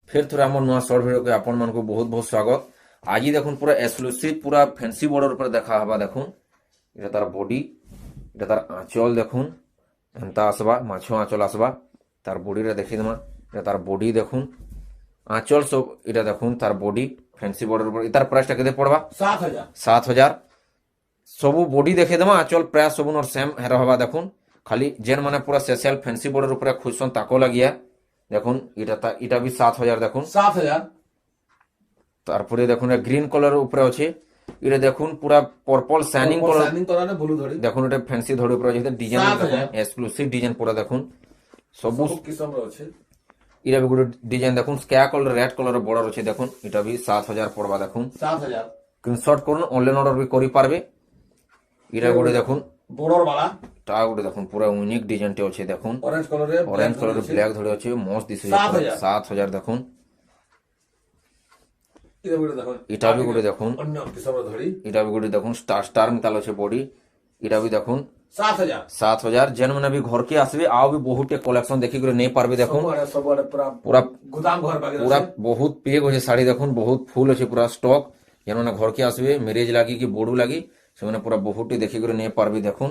ফের থরে আমার নয়া সর্ট ভিডিওকে আপন মানকু বহুত বহুত স্বাগত। আজি দেখুন পুরা এক্সক্লুসিভ পুরা ফ্যান্সি বর্ডার উপরে দেখা হবা। দেখুন এটা তার বডি, এটা তার আঁচল। দেখুন এন্তা আসবা, মাছ আঁচল আসবা। তার বডিটা দেখি দেমা, এটা তার বডি। দেখুন আঁচল সব, এটা দেখুন তার বডি ফ্যান্সি বর্ডার উপরে। এটার প্রাইসটা কেতে পড়বা? 7,000 7,000। সবু বডি দেখে দেমা, আঁচল প্রায় সবুনর সেম হেরা হবা। দেখুন খালি যেন মানে পুরা স্পেশাল ফ্যান্সি বর্ডার উপরে খুঁজছন তাকো লাগিয়া। দেখুন এটা বি 7,000। দেখুন 7,000 তারপরে দেখুন গ্রিন কালার উপরে আছে। এটা দেখুন পুরা পর্পল শাইনিং কালার। শাইনিং করানে ব্লু ধরি দেখুন এটা ফ্যান্সি ধরে উপরে আছে ডিজাইন, 7,000 এক্সক্লুসিভ ডিজাইন পুরা। দেখুন সবু সব কিসম আছে। এটা বি গোটে ডিজাইন। দেখুন sky colour red colour border আছে। দেখুন এটা বি 7,000 পড়বা। দেখুন 7,000 স্ক্রিনশট করুন, অনলাইন অর্ডার বি করি পারবে। এটা গোটে দেখুন, বড়র বালা তা গোটে দেখুন পুরা ইউনিক ডিজাইনটি আছে। দেখুন অরেঞ্জ কালারে অরেঞ্জ কালার ব্ল্যাক ধরে আছে, মস্ত দিছে। 7,000 7,000। দেখুন এটা বড় দেখুন, এটা বি গোটে দেখুন, অন্য কিসম ধরি এটা বি গোটে দেখুন স্টার স্টার মিতাল আছে বডি। এটা বি দেখুন 7,000 7,000। যেন মানে বি ঘরকে আসবে আও বি বহুত কলেকশন দেখি করে নেই পারবে। দেখুন সবরে পুরা পুরা গুদাম ঘর বাকি পুরা আছে। বহুত পেগ আছে শাড়ি। দেখুন বহুত ফুল আছে পুরা স্টক। যেন মানে ঘরকে আসবে ম্যারেজ লাগি কি বড়ু লাগি, সেখানে পুরা বহুটি দেখি করে নিয়ে পারবে। দেখুন